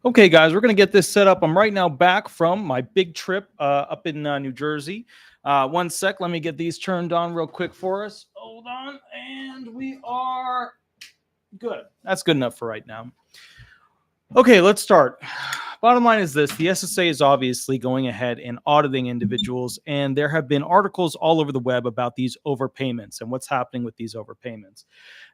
Okay, guys, we're going to get this set up. I'm right now back from my big trip up in New Jersey. One sec. Let me get these turned on real quick for us. Hold on. And we are good. That's good enough for right now. Okay, let's start. Bottom line is this: the SSA is obviously going ahead and auditing individuals, and there have been articles all over the web about these overpayments and what's happening with these overpayments.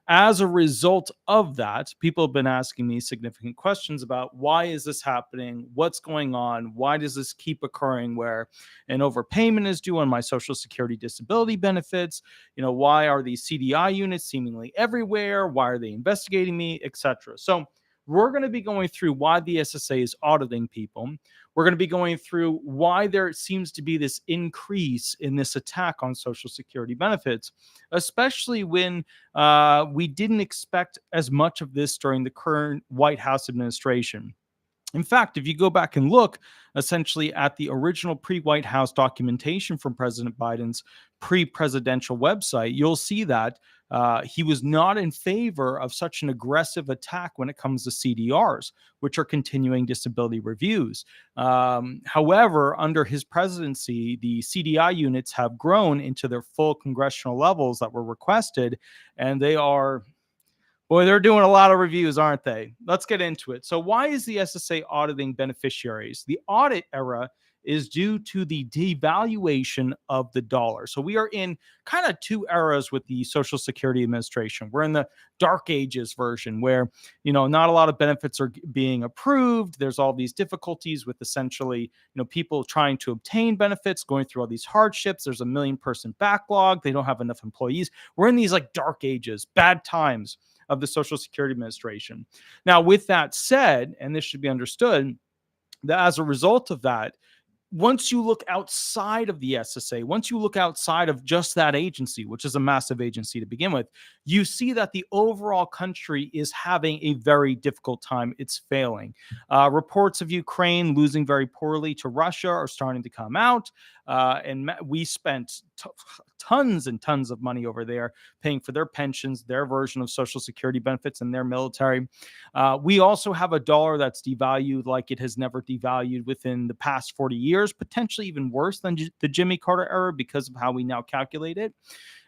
As a result of that, people have been asking me significant questions about why is this happening? What's going on? Why does this keep occurring where an overpayment is due on my Social Security disability benefits? Why are these CDI units seemingly everywhere? Why are they investigating me, etc.? So we're going to be going through why the SSA is auditing people. We're going to be going through why there seems to be this increase in this attack on Social Security benefits, especially when we didn't expect as much of this during the current White House administration. In fact, if you go back and look essentially at the original pre-White House documentation from President Biden's pre-presidential website, you'll see that he was not in favor of such an aggressive attack when it comes to CDRs, which are continuing disability reviews. However, under his presidency, the CDI units have grown into their full congressional levels that were requested, and they are... Boy, they're doing a lot of reviews, aren't they? Let's get into it. So why is the SSA auditing beneficiaries? The audit era is due to the devaluation of the dollar. So we are in kind of two eras with the Social Security Administration. We're in the dark ages version where, not a lot of benefits are being approved. There's all these difficulties with essentially, people trying to obtain benefits, going through all these hardships. There's a 1 million person backlog. They don't have enough employees. We're in these like dark ages, bad times of the Social Security Administration. Now, with that said, and this should be understood, that as a result of that, once you look outside of the SSA, once you look outside of just that agency, which is a massive agency to begin with, you see that the overall country is having a very difficult time. It's failing. Reports of Ukraine losing very poorly to Russia are starting to come out. And we spent tons and tons of money over there paying for their pensions, their version of Social Security benefits, and their military. We also have a dollar that's devalued like it has never devalued within the past 40 years, potentially even worse than the Jimmy Carter era because of how we now calculate it.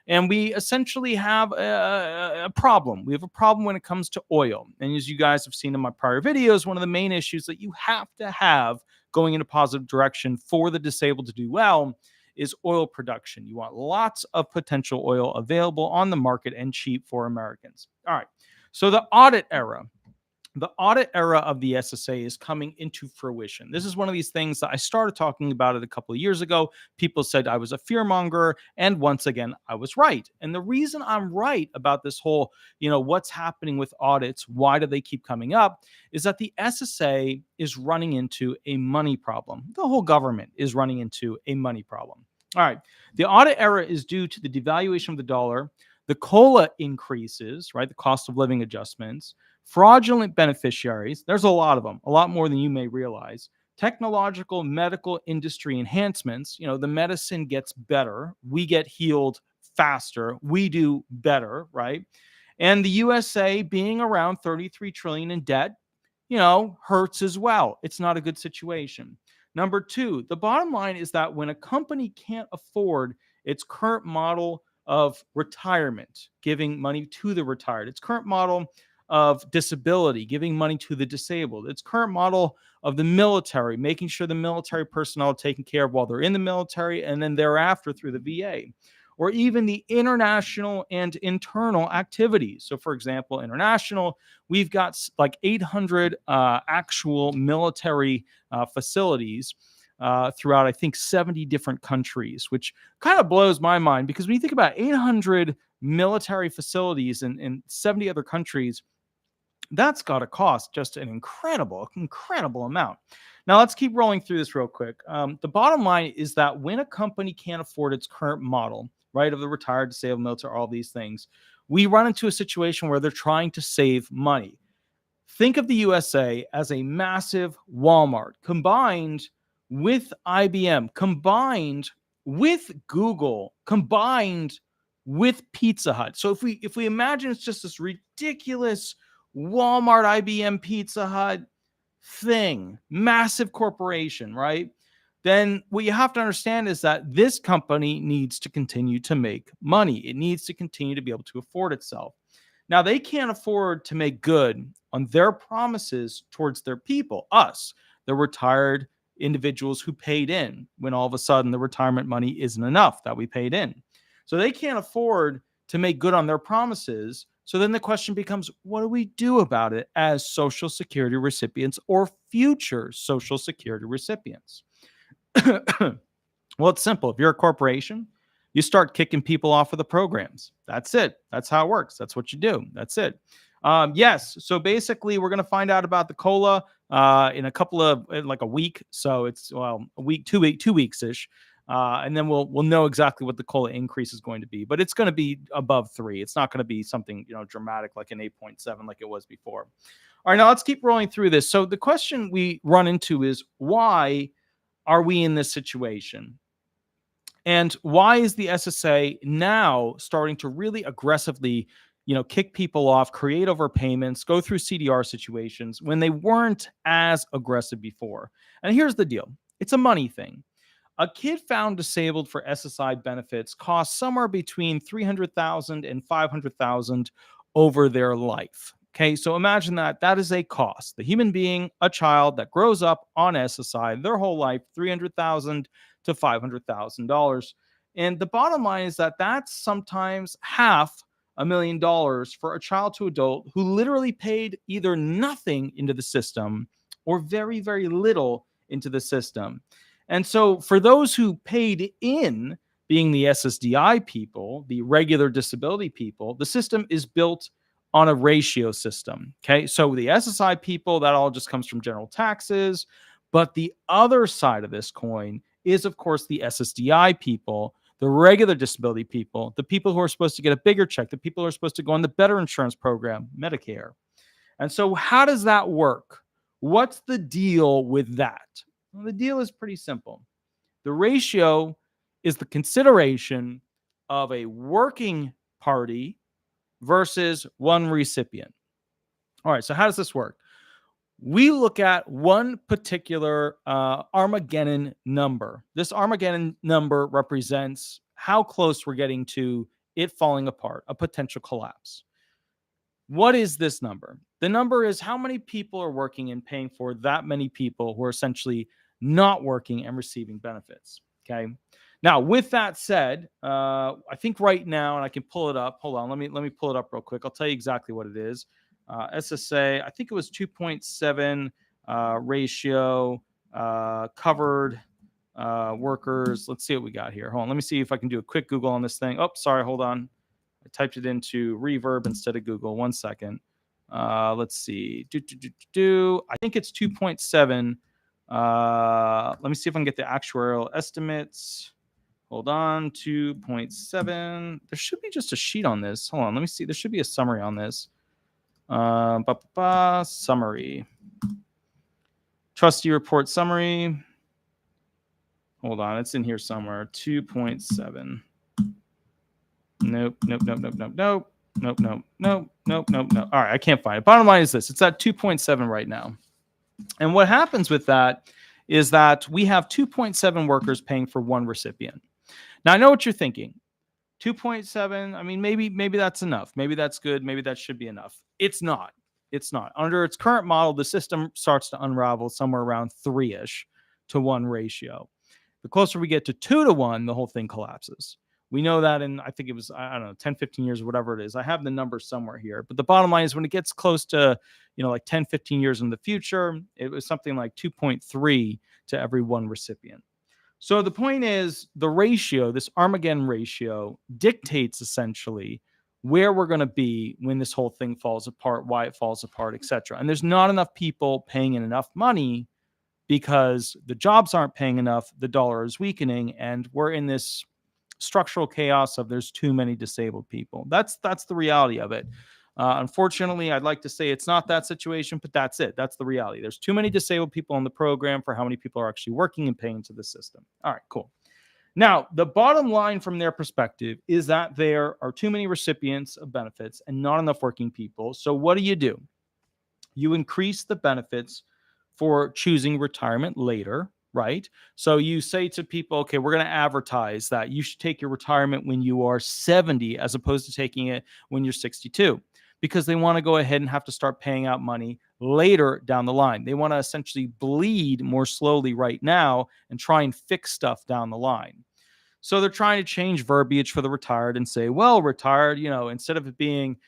And we essentially have a problem. We have a problem when it comes to oil. And as you guys have seen in my prior videos, one of the main issues that you have to have going in a positive direction for the disabled to do well is oil production. You want lots of potential oil available on the market and cheap for Americans. All right. So the audit era of the SSA is coming into fruition. This is one of these things that I started talking about it a couple of years ago. People said I was a fearmonger, and once again, I was right. And the reason I'm right about this whole, what's happening with audits, why do they keep coming up, is that the SSA is running into a money problem. The whole government is running into a money problem. All right. The audit era is due to the devaluation of the dollar, the COLA increases, right? The cost of living adjustments, fraudulent beneficiaries. There's a lot of them, a lot more than you may realize. Technological, medical industry enhancements. The medicine gets better. We get healed faster. We do better, right? And the USA being around 33 trillion in debt, hurts as well. It's not a good situation. Number two, the bottom line is that when a company can't afford its current model of retirement, giving money to the retired, its current model of disability, giving money to the disabled, its current model of the military, making sure the military personnel are taken care of while they're in the military and then thereafter through the VA, or even the international and internal activities. So for example, international, we've got like 800 actual military facilities throughout, I think, 70 different countries, which kind of blows my mind because when you think about 800 military facilities in 70 other countries, that's got to cost just an incredible amount. Now, let's keep rolling through this real quick. The bottom line is that when a company can't afford its current model, right, of the retired, disabled, military, all these things, we run into a situation where they're trying to save money. Think of the USA as a massive Walmart combined with IBM, combined with Google, combined with Pizza Hut. So if we imagine it's just this ridiculous Walmart, IBM, Pizza Hut, thing, massive corporation, right? Then what you have to understand is that this company needs to continue to make money. It needs to continue to be able to afford itself. Now, they can't afford to make good on their promises towards their people, us, the retired individuals who paid in when all of a sudden the retirement money isn't enough that we paid in. So they can't afford to make good on their promises. So then the question becomes, what do we do about it as Social Security recipients or future Social Security recipients? Well, it's simple. If you're a corporation, you start kicking people off of the programs. That's it. That's how it works. That's what you do. That's it. Yes. So basically, we're going to find out about the COLA in a couple of like a week. So it's a week, 2 weeks ish. And then we'll know exactly what the COLA increase is going to be. But it's going to be above 3. It's not going to be something dramatic like an 8.7 like it was before. All right, now let's keep rolling through this. So the question we run into is, why are we in this situation? And why is the SSA now starting to really aggressively, kick people off, create overpayments, go through CDR situations when they weren't as aggressive before? And here's the deal. It's a money thing. A kid found disabled for SSI benefits costs somewhere between $300,000 and $500,000 over their life. Okay, so imagine that is a cost. The human being, a child that grows up on SSI their whole life, $300,000 to $500,000. And the bottom line is that that's sometimes $500,000 for a child to adult who literally paid either nothing into the system or very, very little into the system. And so for those who paid in, being the SSDI people, the regular disability people, the system is built on a ratio system. Okay, so the SSI people, that all just comes from general taxes. But the other side of this coin is, of course, the SSDI people, the regular disability people, the people who are supposed to get a bigger check, the people who are supposed to go on the better insurance program, Medicare. And so how does that work? What's the deal with that? Well, the deal is pretty simple. The ratio is the consideration of a working party versus one recipient. All right, so how does this work? We look at one particular Armageddon number. This Armageddon number represents how close we're getting to it falling apart, a potential collapse. What is this number? The number is how many people are working and paying for that many people who are essentially not working and receiving benefits. Okay. Now, with that said, I think right now, and I can pull it up. Hold on, let me pull it up real quick. I'll tell you exactly what it is. SSA, I think it was 2.7 ratio covered workers. Let's see what we got here. Hold on, let me see if I can do a quick Google on this thing. Oh, sorry, hold on. I typed it into Reverb instead of Google. 1 second. Let's see. I think it's 2.7. Let me see if I can get the actuarial estimates. Hold on, 2.7. There should be just a sheet on this. Hold on, let me see. There should be a summary on this. Summary. Trustee report summary. Hold on, it's in here somewhere. 2.7. Nope. All right, I can't find it. Bottom line is this. It's at 2.7 right now. And what happens with that is that we have 2.7 workers paying for one recipient. Now, I know what you're thinking. 2.7, I mean, maybe that's enough. Maybe that's good. Maybe that should be enough. It's not. It's not. Under its current model, the system starts to unravel somewhere around 3-ish to 1 ratio. The closer we get to 2 to 1, the whole thing collapses. We know that in, I think it was, I don't know, 10, 15 years or whatever it is. I have the numbers somewhere here. But the bottom line is when it gets close to, like 10, 15 years in the future, it was something like 2.3 to every 1 recipient. So the point is the ratio, this Armageddon ratio, dictates essentially where we're going to be when this whole thing falls apart, why it falls apart, etc. And there's not enough people paying in enough money because the jobs aren't paying enough, the dollar is weakening, and we're in this structural chaos of there's too many disabled people. That's the reality of it. Unfortunately, I'd like to say it's not that situation, but that's it. That's the reality. There's too many disabled people in the program for how many people are actually working and paying to the system. All right, cool. Now, the bottom line from their perspective is that there are too many recipients of benefits and not enough working people. So what do? You increase the benefits for choosing retirement later, right? So you say to people, okay, we're going to advertise that you should take your retirement when you are 70 as opposed to taking it when you're 62, because they want to go ahead and have to start paying out money later down the line. They want to essentially bleed more slowly right now and try and fix stuff down the line. So they're trying to change verbiage for the retired and say, well, retired, instead of it being,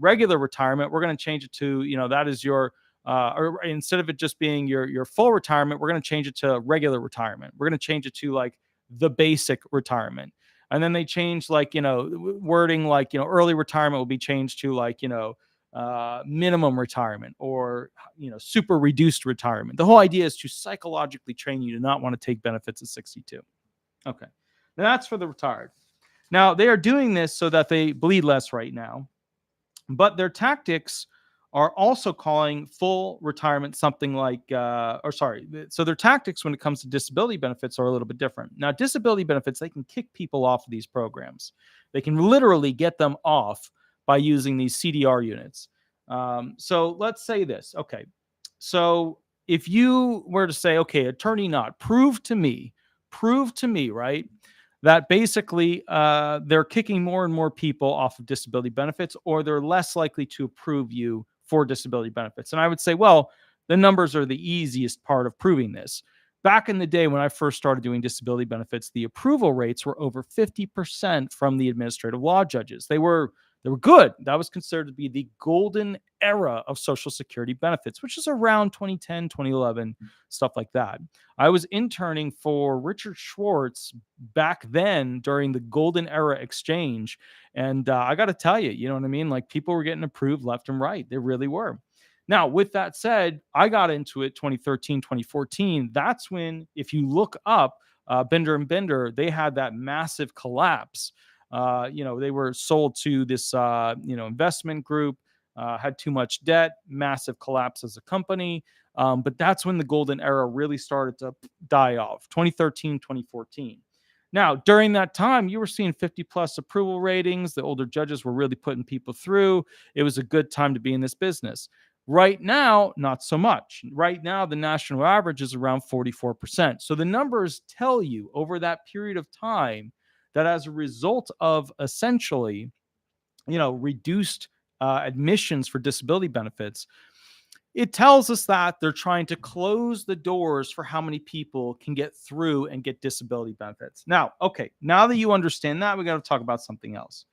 regular retirement, we're going to change it to, that is your, or instead of it just being your full retirement, we're going to change it to regular retirement. We're going to change it to like the basic retirement. And then they change like, wording like, early retirement will be changed to like, minimum retirement or, super reduced retirement. The whole idea is to psychologically train you to not want to take benefits at 62. Okay. Now that's for the retired. Now they are doing this so that they bleed less right now, but their tactics are also calling full retirement something like, so their tactics when it comes to disability benefits are a little bit different. Now, disability benefits, they can kick people off of these programs. They can literally get them off by using these CDR units. So let's say this. Okay. So if you were to say, okay, Attorney Hnot, prove to me, right, that basically they're kicking more and more people off of disability benefits, or they're less likely to approve you for disability benefits. And I would say, well, the numbers are the easiest part of proving this. Back in the day when I first started doing disability benefits, the approval rates were over 50% from the administrative law judges. They were good. That was considered to be the golden era of Social Security benefits, which is around 2010, 2011, stuff like that. I was interning for Richard Schwartz back then during the golden era exchange. And I got to tell you, you know what I mean? Like people were getting approved left and right. They really were. Now, with that said, I got into it 2013, 2014. That's when, if you look up Bender and Bender, they had that massive collapse. They were sold to this, investment group, had too much debt, massive collapse as a company. But that's when the golden era really started to die off, 2013, 2014. Now, during that time, you were seeing 50 plus approval ratings. The older judges were really putting people through. It was a good time to be in this business. Right now, not so much. Right now, the national average is around 44%. So the numbers tell you over that period of time that as a result of essentially, reduced admissions for disability benefits, it tells us that they're trying to close the doors for how many people can get through and get disability benefits. Now, okay, now that you understand that, we got to talk about something else.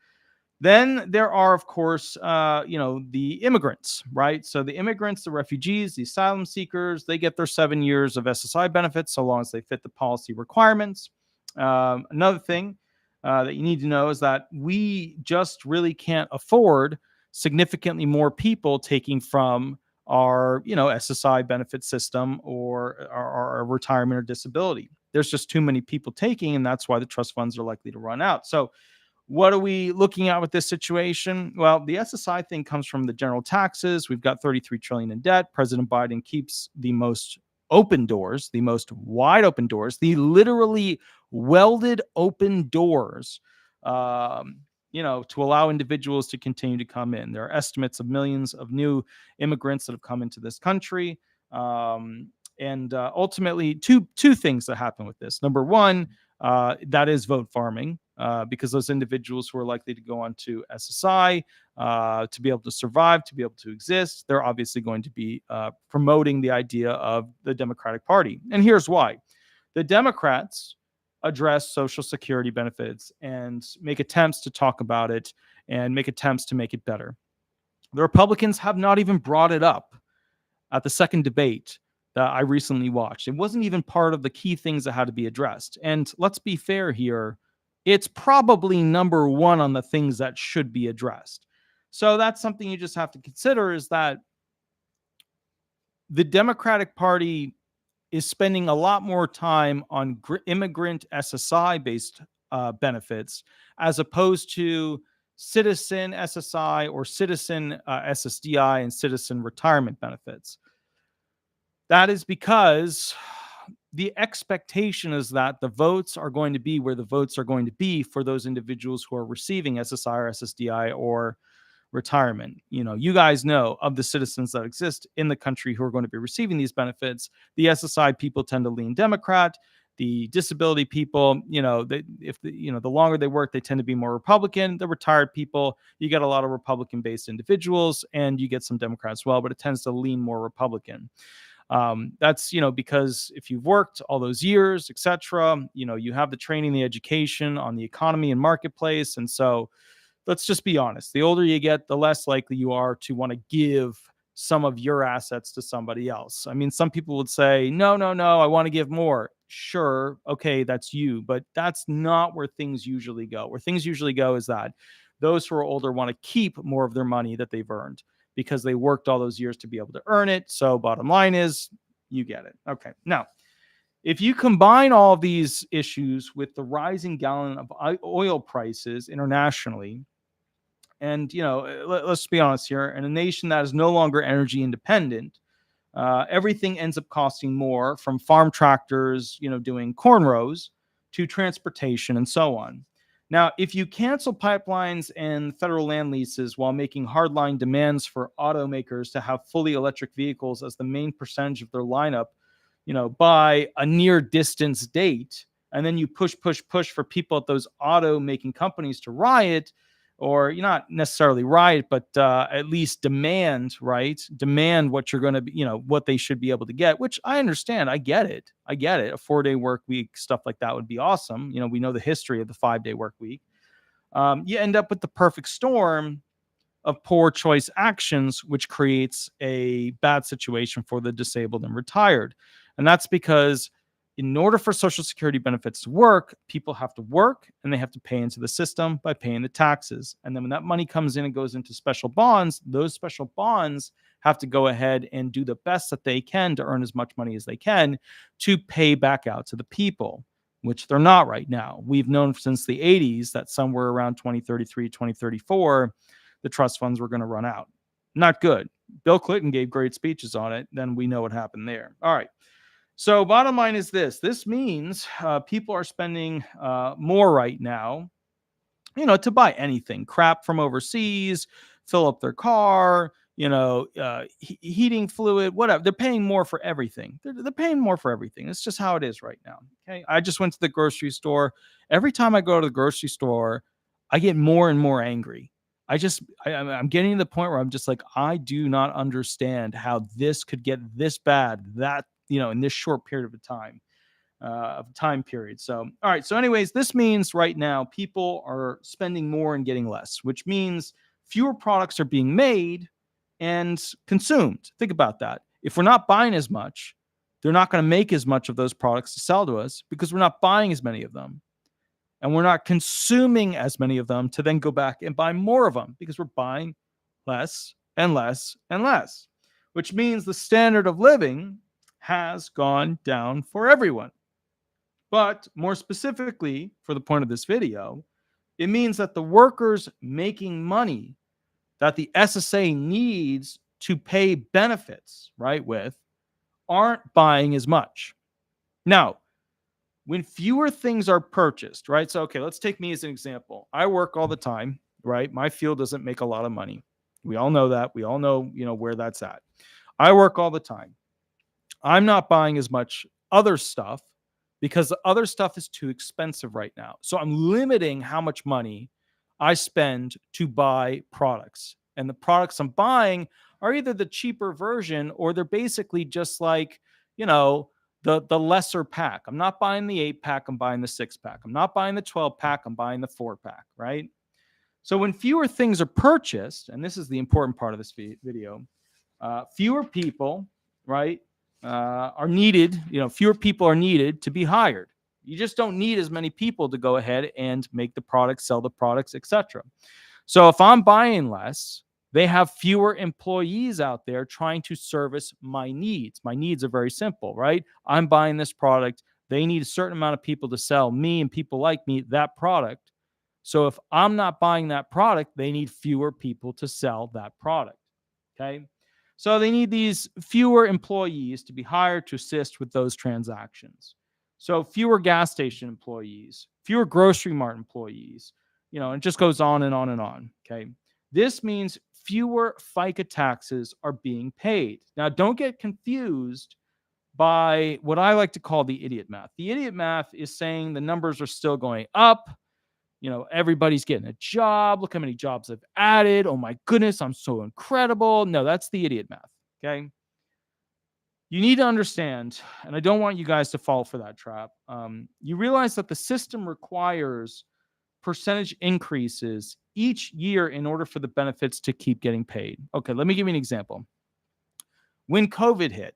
Then there are, of course, the immigrants, right? So the immigrants, the refugees, the asylum seekers, they get their 7 years of SSI benefits so long as they fit the policy requirements. Another thing that you need to know is that we just really can't afford significantly more people taking from our, SSI benefit system or our retirement or disability. There's just too many people taking, and that's why the trust funds are likely to run out. So what are we looking at with this situation? Well, the SSI thing comes from the general taxes. We've got 33 trillion in debt. President Biden keeps the most open doors, the most wide open doors, the literally welded open doors, to allow individuals to continue to come in. There are estimates of millions of new immigrants that have come into this country. And ultimately, two things that happen with this. Number one, that is vote farming. Because those individuals who are likely to go on to SSI to be able to survive, to be able to exist, they're obviously going to be promoting the idea of the Democratic Party. And here's why. The Democrats address Social Security benefits and make attempts to talk about it and make attempts to make it better. The Republicans have not even brought it up at the second debate that I recently watched. It wasn't even part of the key things that had to be addressed. And let's be fair here. It's probably number one on the things that should be addressed. So that's something you just have to consider, is that the Democratic Party is spending a lot more time on immigrant SSI-based benefits as opposed to citizen SSI or citizen SSDI and citizen retirement benefits. That is because the expectation is that the votes are going to be where the votes are going to be for those individuals who are receiving SSI or SSDI or retirement. You guys know of the citizens that exist in the country who are going to be receiving these benefits. The SSI people tend to lean Democrat. The disability people, the longer they work, they tend to be more Republican. The retired people, you get a lot of Republican-based individuals, and you get some Democrats as well, but it tends to lean more Republican. That's because if you've worked all those years, etc., you have the training, the education on the economy and marketplace, and so let's just be honest. The older you get, the less likely you are to want to give some of your assets to somebody else. I mean, some people would say, no, I want to give more. Sure. Okay, that's you. But that's not where things usually go. Where things usually go is that those who are older want to keep more of their money that they've earned because they worked all those years to be able to earn it. So bottom line is, you get it. Okay. Now, if you combine all of these issues with the rising gallon of oil prices internationally, and let's be honest here, in a nation that is no longer energy independent, everything ends up costing more, from farm tractors, doing cornrows, to transportation and so on. Now, if you cancel pipelines and federal land leases while making hardline demands for automakers to have fully electric vehicles as the main percentage of their lineup, by a near distance date, and then you push for people at those auto making companies to riot, or not necessarily riot, but at least demand what you're going to be, what they should be able to get, which I understand. I get it. A 4-day work week, stuff like that would be awesome. We know the history of the 5-day work week. You end up with the perfect storm of poor choice actions, which creates a bad situation for the disabled and retired. And that's because in order for Social Security benefits to work, people have to work and they have to pay into the system by paying the taxes. And then when that money comes in and goes into special bonds, those special bonds have to go ahead and do the best that they can to earn as much money as they can to pay back out to the people, which they're not right now. We've known since the 80s that somewhere around 2033, 2034, the trust funds were going to run out. Not good. Bill Clinton gave great speeches on it. Then we know what happened there. All right. So bottom line is this. This means people are spending more right now, to buy anything, crap from overseas, fill up their car, heating fluid, whatever. They're paying more for everything. They're paying more for everything. It's just how it is right now. Okay. I just went to the grocery store. Every time I go to the grocery store, I get more and more angry. I'm getting to the point where I'm just like, I do not understand how this could get this bad, that, in this short period of time period. So, all right. So anyways, this means right now people are spending more and getting less, which means fewer products are being made and consumed. Think about that. If we're not buying as much, they're not going to make as much of those products to sell to us because we're not buying as many of them. And we're not consuming as many of them to then go back and buy more of them because we're buying less and less and less, which means the standard of living has gone down for everyone. But more specifically, for the point of this video, it means that the workers making money that the SSA needs to pay benefits, with, aren't buying as much. Now, when fewer things are purchased, So, okay, let's take me as an example. I work all the time, My field doesn't make a lot of money. We all know that. We all know, where that's at. I work all the time. I'm not buying as much other stuff because the other stuff is too expensive right now. So I'm limiting how much money I spend to buy products. And the products I'm buying are either the cheaper version or they're basically just like, the lesser pack. I'm not buying the 8-pack, I'm buying the 6-pack. I'm not buying the 12-pack, I'm buying the 4-pack, So when fewer things are purchased, and this is the important part of this video, fewer people, are needed, fewer people are needed to be hired. You just don't need as many people to go ahead and make the products, sell the products, etc. So if I'm buying less, they have fewer employees out there trying to service my needs. My needs are very simple, I'm buying this product. They need a certain amount of people to sell me and people like me that product. So if I'm not buying that product, they need fewer people to sell that product. Okay. So they need these fewer employees to be hired to assist with those transactions. So fewer gas station employees, fewer grocery mart employees, and it just goes on and on and on. Okay. This means fewer FICA taxes are being paid. Now, don't get confused by what I like to call the idiot math. The idiot math is saying the numbers are still going up. Everybody's getting a job. Look how many jobs I've added. Oh my goodness, I'm so incredible. No, that's the idiot math. Okay. You need to understand, and I don't want you guys to fall for that trap. You realize that the system requires percentage increases each year in order for the benefits to keep getting paid. Okay, let me give you an example. When COVID hit,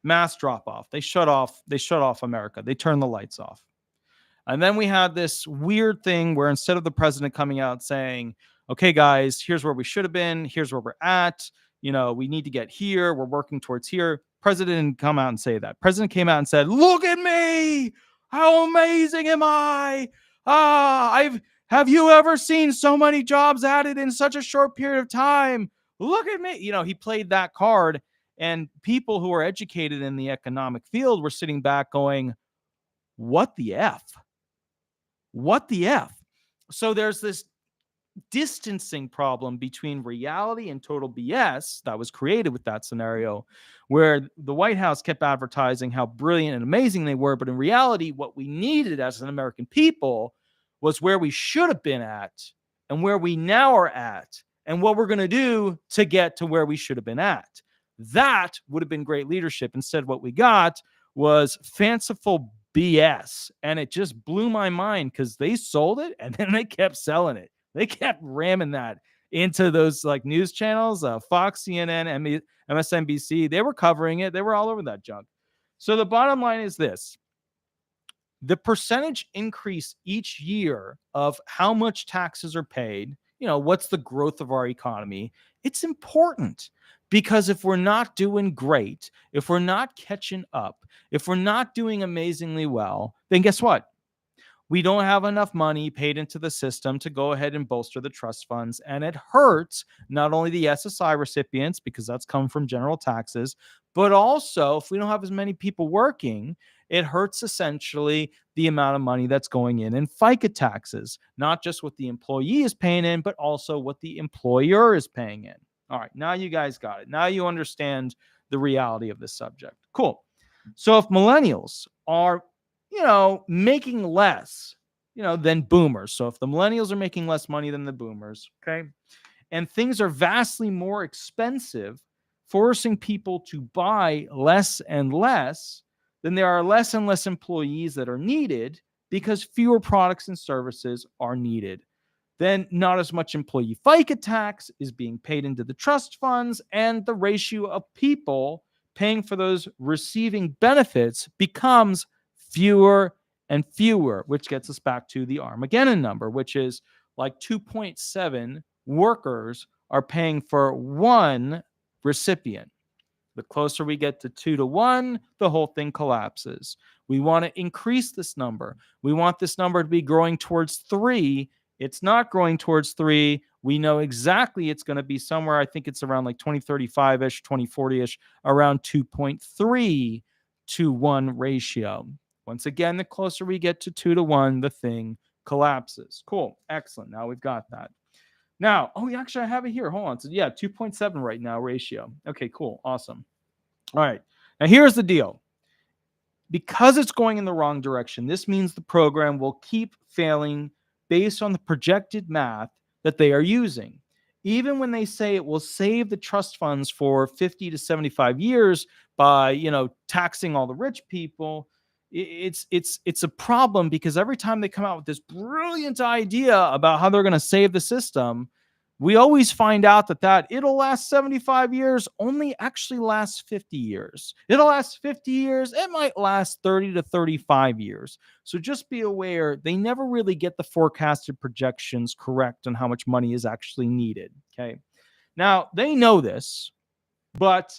mass drop off. They shut off America. They turned the lights off. And then we had this weird thing where instead of the president coming out saying, okay, guys, here's where we should have been, here's where we're at, we need to get here, we're working towards here. President didn't come out and say that. President came out and said, look at me. How amazing am I? Have you ever seen so many jobs added in such a short period of time? Look at me. He played that card, and people who are educated in the economic field were sitting back going, what the F? What the F? So there's this distancing problem between reality and total BS that was created with that scenario, where the White House kept advertising how brilliant and amazing they were. But in reality, what we needed as an American people was where we should have been at and where we now are at and what we're going to do to get to where we should have been at. That would have been great leadership. Instead, what we got was fanciful BS. And it just blew my mind because they sold it and then they kept selling it. They kept ramming that into those news channels, Fox, CNN, MSNBC. They were covering it. They were all over that junk. So the bottom line is this. The percentage increase each year of how much taxes are paid, what's the growth of our economy? It's important. Because if we're not doing great, if we're not catching up, if we're not doing amazingly well, then guess what? We don't have enough money paid into the system to go ahead and bolster the trust funds. And it hurts not only the SSI recipients, because that's come from general taxes, but also if we don't have as many people working, it hurts essentially the amount of money that's going in FICA taxes, not just what the employee is paying in, but also what the employer is paying in. All right, now you guys got it. Now you understand the reality of this subject. Cool. So if millennials are, making less, than boomers. So if the millennials are making less money than the boomers, okay, and things are vastly more expensive, forcing people to buy less and less, then there are less and less employees that are needed because fewer products and services are needed. Then not as much employee FICA tax is being paid into the trust funds, and the ratio of people paying for those receiving benefits becomes fewer and fewer, which gets us back to the Armageddon number, which is 2.7 workers are paying for one recipient. The closer we get to 2 to 1, the whole thing collapses. We want to increase this number. We want this number to be growing towards 3. It's not growing towards 3. We know exactly it's going to be somewhere, I think it's around 2035-ish, 2040-ish, around 2.3 to 1 ratio. Once again, the closer we get to 2 to 1, the thing collapses. Cool. Excellent. Now we've got that. Now, actually, I have it here. Hold on. So, 2.7 right now ratio. Okay, cool. Awesome. All right. Now, here's the deal. Because it's going in the wrong direction, this means the program will keep failing based on the projected math that they are using. Even when they say it will save the trust funds for 50 to 75 years by, taxing all the rich people, it's a problem because every time they come out with this brilliant idea about how they're going to save the system, we always find out that it'll last 75 years only actually lasts 50 years. It'll last 50 years. It might last 30 to 35 years. So just be aware, they never really get the forecasted projections correct on how much money is actually needed. Okay. Now, they know this, but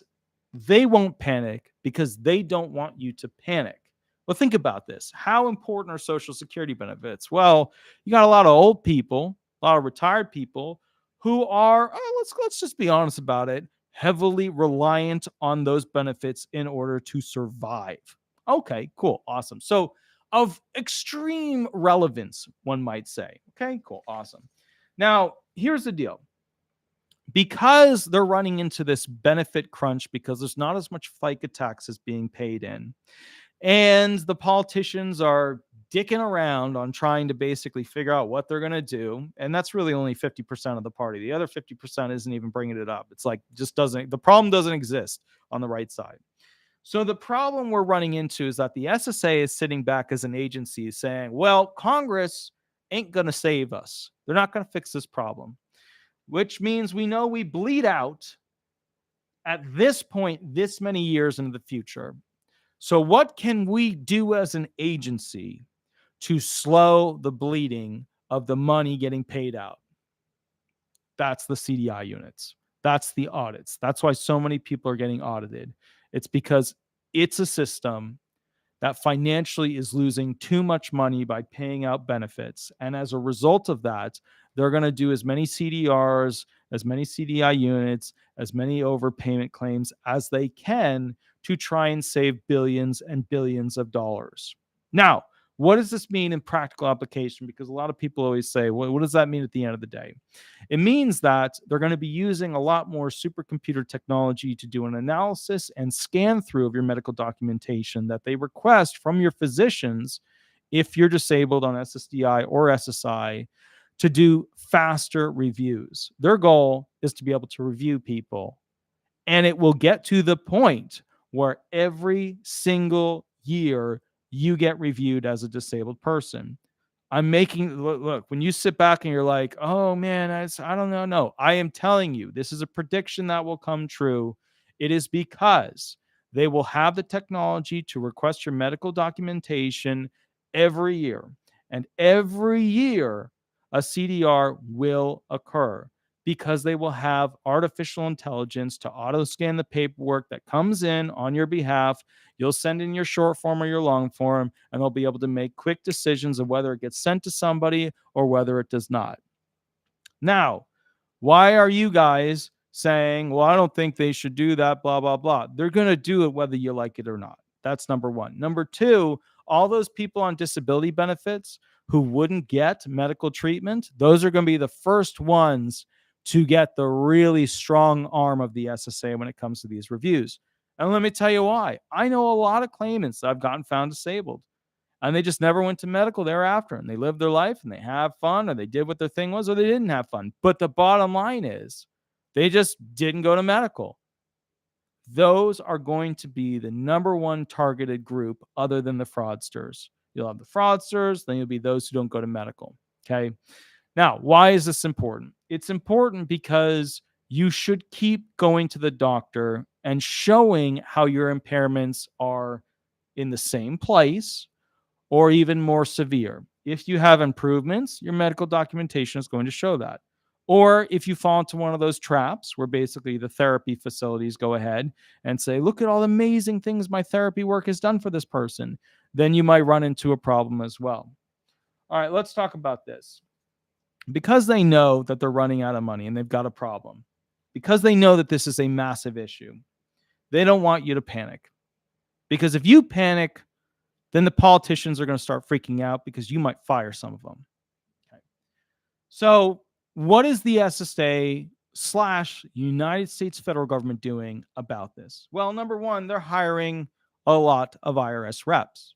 they won't panic because they don't want you to panic. Well, think about this. How important are Social Security benefits? Well, you got a lot of old people, a lot of retired people who are, let's just be honest about it, heavily reliant on those benefits in order to survive. Okay, cool, awesome. So of extreme relevance, one might say. Okay, cool, awesome. Now, here's the deal. because they're running into this benefit crunch because there's not as much FICA taxes being paid in. And the politicians are dicking around on trying to basically figure out what they're going to do. And that's really only 50% of the party. The other 50% isn't even bringing it up. It's like, just doesn't, the problem doesn't exist on the right side. So the problem we're running into is that the SSA is sitting back as an agency saying, well, Congress ain't going to save us. They're not going to fix this problem, which means we know we bleed out at this point, this many years into the future. So, what can we do as an agency to slow the bleeding of the money getting paid out? That's the CDI units. That's the audits. That's why so many people are getting audited. It's because it's a system that financially is losing too much money by paying out benefits. And as a result of that, they're going to do as many CDRs, as many CDI units, as many overpayment claims as they can to try and save billions and billions of dollars. Now, what does this mean in practical application? Because a lot of people always say, well, what does that mean at the end of the day? It means that they're going to be using a lot more supercomputer technology to do an analysis and scan through of your medical documentation that they request from your physicians if you're disabled on SSDI or SSI to do faster reviews. Their goal is to be able to review people, and it will get to the point where every single year you get reviewed as a disabled person. I'm making look when you sit back and you're like, oh man, I don't know. No, I am telling you, this is a prediction that will come true. It is because they will have the technology to request your medical documentation every year. And every year, a CDR will occur because they will have artificial intelligence to auto scan the paperwork that comes in on your behalf. You'll send in your short form or your long form, and they'll be able to make quick decisions of whether it gets sent to somebody or whether it does not. Now, why are you guys saying, well, I don't think they should do that, blah, blah, blah? They're going to do it whether you like it or not. That's number one. Number two, all those people on disability benefits who wouldn't get medical treatment, those are going to be the first ones to get the really strong arm of the SSA when it comes to these reviews. And let me tell you why. I know a lot of claimants that I've gotten found disabled, and they just never went to medical thereafter, and they lived their life and they have fun, or they did what their thing was, or they didn't have fun. But the bottom line is they just didn't go to medical. Those are going to be the number one targeted group other than the fraudsters. You'll have the fraudsters, then you'll be those who don't go to medical. Okay. Now, why is this important? It's important because you should keep going to the doctor and showing how your impairments are in the same place or even more severe. If you have improvements, your medical documentation is going to show that. Or if you fall into one of those traps where basically the therapy facilities go ahead and say, look at all the amazing things my therapy work has done for this person, then you might run into a problem as well. All right, let's talk about this. Because they know that they're running out of money and they've got a problem, because they know that this is a massive issue, they don't want you to panic. Because if you panic, then the politicians are going to start freaking out because you might fire some of them. Okay. So what is the SSA / United States federal government doing about this? Well, number one, they're hiring a lot of IRS reps.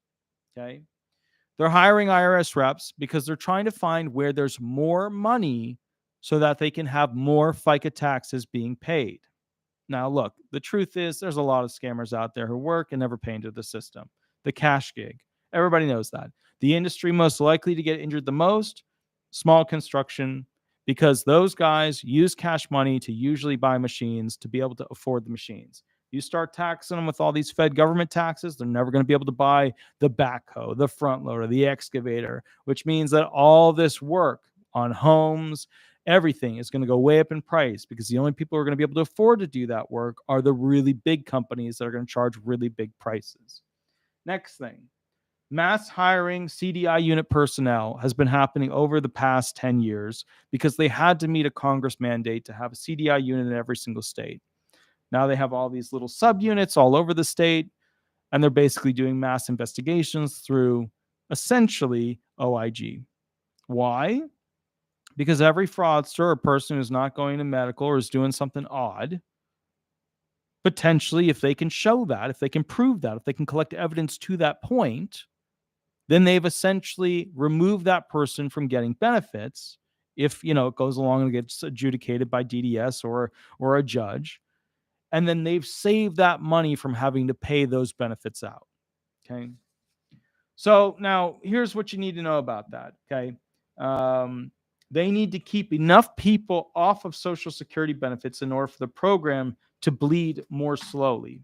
Okay. They're hiring IRS reps because they're trying to find where there's more money so that they can have more FICA taxes being paid. Now, look, the truth is there's a lot of scammers out there who work and never pay into the system. The cash gig. Everybody knows that. The industry most likely to get injured the most, small construction, because those guys use cash money to usually buy machines to be able to afford the machines. You start taxing them with all these Fed government taxes, they're never going to be able to buy the backhoe, the front loader, the excavator, which means that all this work on homes, everything is going to go way up in price because the only people who are going to be able to afford to do that work are the really big companies that are going to charge really big prices. Next thing, mass hiring CDI unit personnel has been happening over the past 10 years because they had to meet a Congress mandate to have a CDI unit in every single state. Now they have all these little subunits all over the state, and they're basically doing mass investigations through essentially OIG. Why? Because every fraudster or person who's not going to medical or is doing something odd, potentially, if they can show that, if they can prove that, if they can collect evidence to that point, then they've essentially removed that person from getting benefits. If it goes along and gets adjudicated by DDS or a judge, and then they've saved that money from having to pay those benefits out. Okay. So now here's what you need to know about that. Okay. They need to keep enough people off of Social Security benefits in order for the program to bleed more slowly.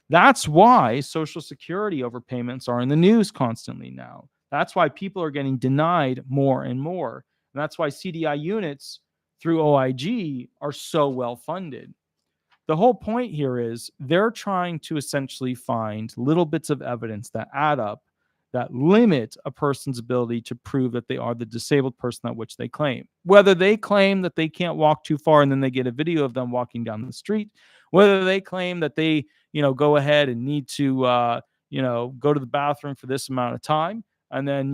That's why Social Security overpayments are in the news constantly now. That's why people are getting denied more and more. And that's why CDI units through OIG are so well funded. The whole point here is they're trying to essentially find little bits of evidence that add up that limit a person's ability to prove that they are the disabled person at which they claim. Whether they claim that they can't walk too far and then they get a video of them walking down the street, whether they claim that they, go ahead and need to, go to the bathroom for this amount of time. And then,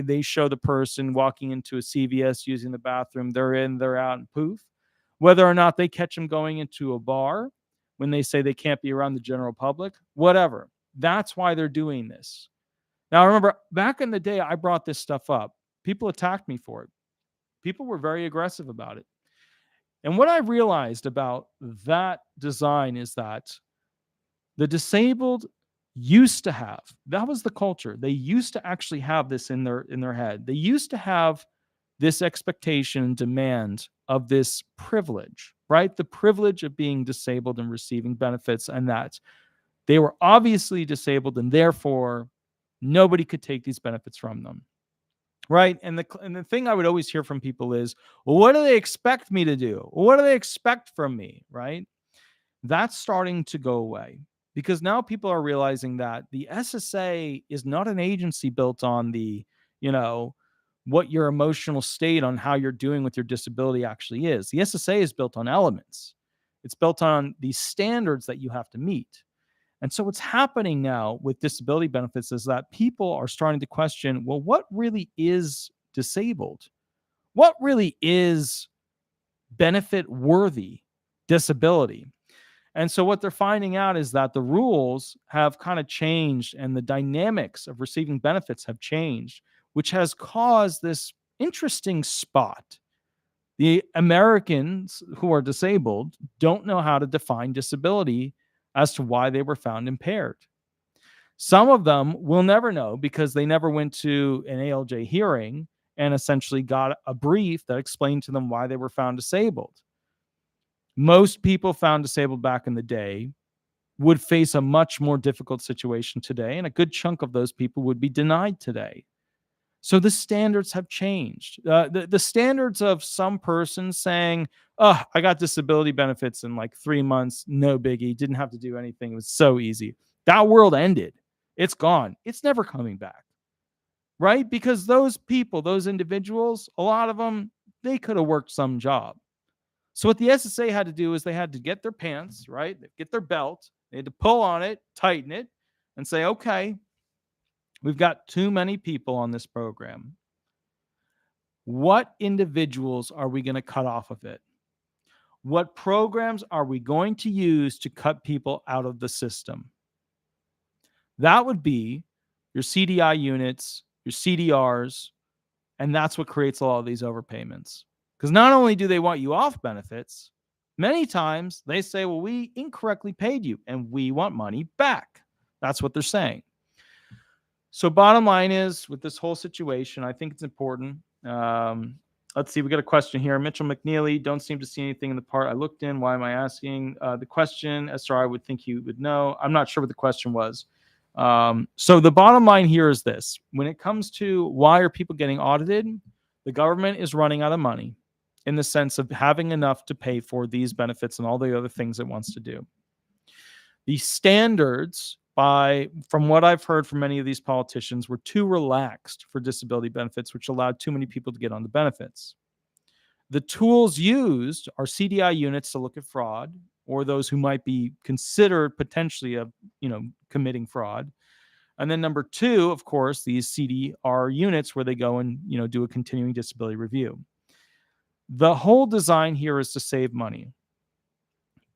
they show the person walking into a CVS using the bathroom. They're in, they're out, and poof. Whether or not they catch them going into a bar when they say they can't be around the general public, whatever. That's why they're doing this. Now, remember, back in the day, I brought this stuff up. People attacked me for it. People were very aggressive about it. And what I realized about that design is that the disabled used to have, that was the culture. They used to actually have this in their head. They used to have this expectation and demand of this privilege, right? The privilege of being disabled and receiving benefits, and that they were obviously disabled and therefore nobody could take these benefits from them, right? And the thing I would always hear from people is, well, what do they expect me to do? What do they expect from me, right? That's starting to go away because now people are realizing that the SSA is not an agency built on the, what your emotional state on how you're doing with your disability actually is. The SSA is built on elements. It's built on these standards that you have to meet. And so what's happening now with disability benefits is that people are starting to question, well, what really is disabled? What really is benefit worthy disability? And so what they're finding out is that the rules have kind of changed and the dynamics of receiving benefits have changed, which has caused this interesting spot. The Americans who are disabled don't know how to define disability as to why they were found impaired. Some of them will never know because they never went to an ALJ hearing and essentially got a brief that explained to them why they were found disabled. Most people found disabled back in the day would face a much more difficult situation today, and a good chunk of those people would be denied today. So the standards have changed. The standards of some person saying, oh, I got disability benefits in like 3 months, no biggie, didn't have to do anything, it was so easy. That world ended. It's gone. It's never coming back, right? Because those people, those individuals, a lot of them, they could have worked some job. So what the SSA had to do is they had to get their pants, right? Get their belt. They had to pull on it, tighten it, and say, okay, we've got too many people on this program. What individuals are we going to cut off of it? What programs are we going to use to cut people out of the system? That would be your CDI units, your CDRs, and that's what creates a lot of these overpayments. Because not only do they want you off benefits, many times they say, well, we incorrectly paid you and we want money back. That's what they're saying. So bottom line is, with this whole situation, I think it's important. Let's see, we got a question here. Mitchell McNeely, don't seem to see anything in the part I looked in. Why am I asking? The question, SR, I would think you would know. I'm not sure what the question was. So the bottom line here is this. When it comes to why are people getting audited, the government is running out of money in the sense of having enough to pay for these benefits and all the other things it wants to do. The standards, from what I've heard from many of these politicians, were too relaxed for disability benefits, which allowed too many people to get on the benefits. The tools used are CDI units to look at fraud or those who might be considered potentially of, committing fraud. And then number two, of course, these CDR units where they go and, do a continuing disability review. The whole design here is to save money.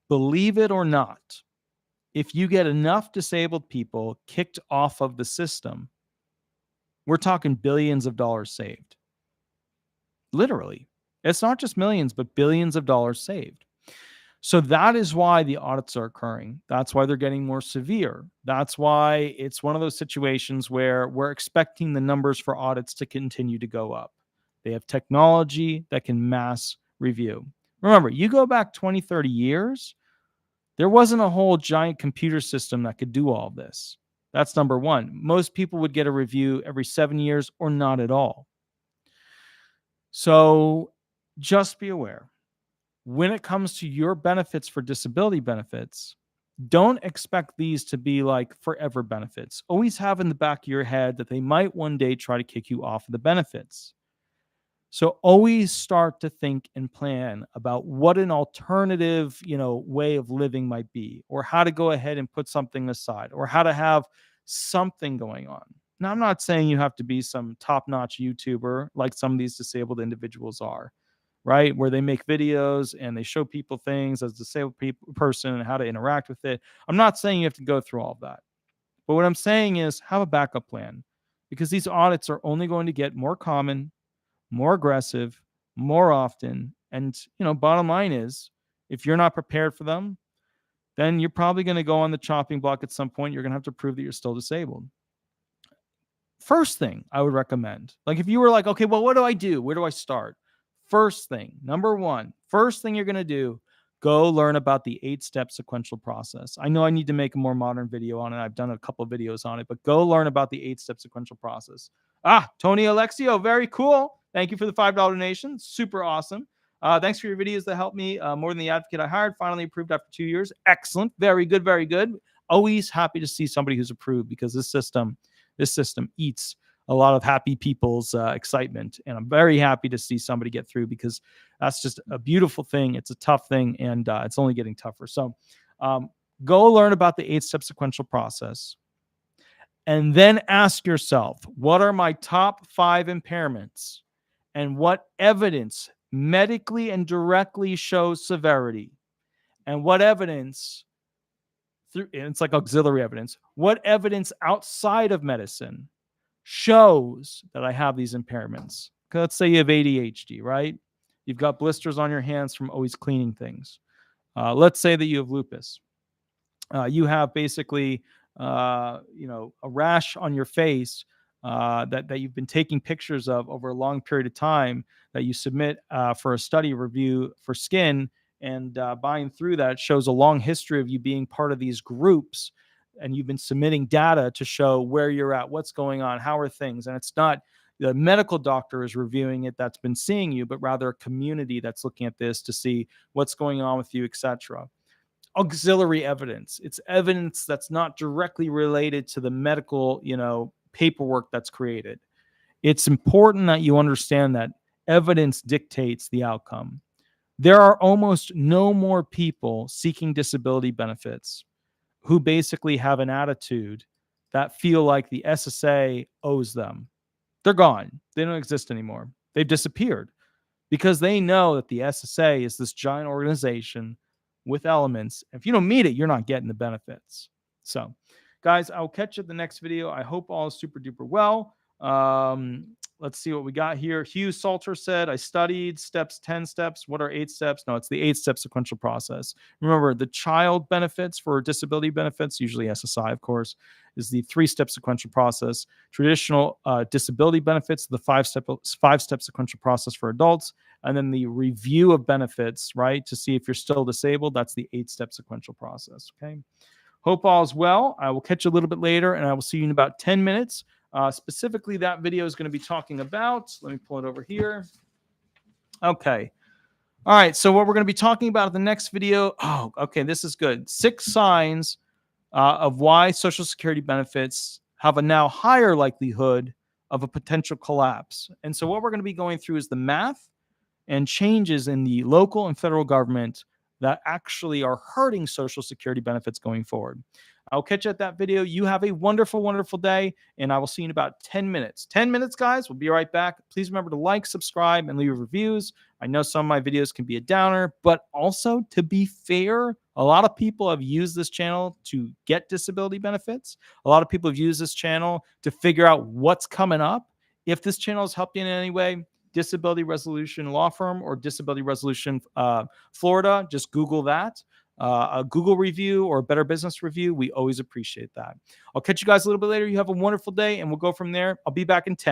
Believe it or not, if you get enough disabled people kicked off of the system, we're talking billions of dollars saved. Literally. It's not just millions, but billions of dollars saved. So that is why the audits are occurring. That's why they're getting more severe. That's why it's one of those situations where we're expecting the numbers for audits to continue to go up. They have technology that can mass review. Remember, you go back 20, 30 years, there wasn't a whole giant computer system that could do all this. That's number one. Most people would get a review every 7 years or not at all. So just be aware. When it comes to your benefits for disability benefits, don't expect these to be like forever benefits. Always have in the back of your head that they might one day try to kick you off of the benefits. So always start to think and plan about what an alternative, way of living might be, or how to go ahead and put something aside, or how to have something going on. Now, I'm not saying you have to be some top-notch YouTuber like some of these disabled individuals are, right? Where they make videos and they show people things as a disabled person and how to interact with it. I'm not saying you have to go through all of that. But what I'm saying is have a backup plan, because these audits are only going to get more common, more aggressive, more often. And, bottom line is, if you're not prepared for them, then you're probably going to go on the chopping block at some point. You're going to have to prove that you're still disabled. First thing I would recommend, like if you were like, okay, well, what do I do? Where do I start? First thing, number one, first thing you're going to do, go learn about the 8-step sequential process. I know I need to make a more modern video on it. I've done a couple of videos on it, but go learn about the 8-step sequential process. Tony Alexio, very cool. Thank you for the $5 donation. Super awesome. Thanks for your videos that helped me more than the advocate I hired. Finally approved after 2 years. Excellent. Very good. Very good. Always happy to see somebody who's approved, because this system eats a lot of happy people's excitement. And I'm very happy to see somebody get through, because that's just a beautiful thing. It's a tough thing, and it's only getting tougher. So go learn about the 8-step sequential process, and then ask yourself, what are my top 5 impairments, and what evidence medically and directly shows severity, and what evidence and it's like auxiliary evidence, what evidence outside of medicine shows that I have these impairments. Let's say you have ADHD, right? You've got blisters on your hands from always cleaning things. Let's say that you have lupus. You have basically, a rash on your face that you've been taking pictures of over a long period of time, that you submit for a study review for skin. And buying through that shows a long history of you being part of these groups, and you've been submitting data to show where you're at, what's going on, how are things. And it's not the medical doctor is reviewing it that's been seeing you, but rather a community that's looking at this to see what's going on with you, etc. Auxiliary evidence. It's evidence that's not directly related to the medical, paperwork that's created. It's important that you understand that evidence dictates the outcome. There are almost no more people seeking disability benefits who basically have an attitude that feel like the SSA owes them. They're gone. They don't exist anymore. They've disappeared, because they know that the SSA is this giant organization with elements. If you don't meet it, you're not getting the benefits. So, guys, I'll catch you at the next video. I hope all is super duper well. Let's see what we got here. Hugh Salter said, I studied 10 steps. What are 8 steps? No, it's the 8-step sequential process. Remember, the child benefits for disability benefits, usually SSI, of course, is the 3-step sequential process. Traditional disability benefits, the 5-step sequential process for adults. And then the review of benefits, right, to see if you're still disabled, that's the 8-step sequential process, okay? Hope all is well. I will catch you a little bit later, and I will see you in about 10 minutes. Specifically, that video is going to be talking about, let me pull it over here. Okay. All right. So what we're going to be talking about in the next video. Oh, okay. This is good. 6 signs of why Social Security benefits have a now higher likelihood of a potential collapse. And so what we're going to be going through is the math and changes in the local and federal government that actually are hurting Social Security benefits going forward. I'll catch you at that video. You have a wonderful, wonderful day, and I will see you in about 10 minutes. 10 minutes, guys. We'll be right back. Please remember to like, subscribe, and leave reviews. I know some of my videos can be a downer, but also, to be fair, a lot of people have used this channel to get disability benefits. A lot of people have used this channel to figure out what's coming up. If this channel has helped you in any way, Disability Resolution Law Firm or Disability Resolution Florida, just Google that. A Google review or a Better Business review, we always appreciate that. I'll catch you guys a little bit later. You have a wonderful day, and we'll go from there. I'll be back in 10.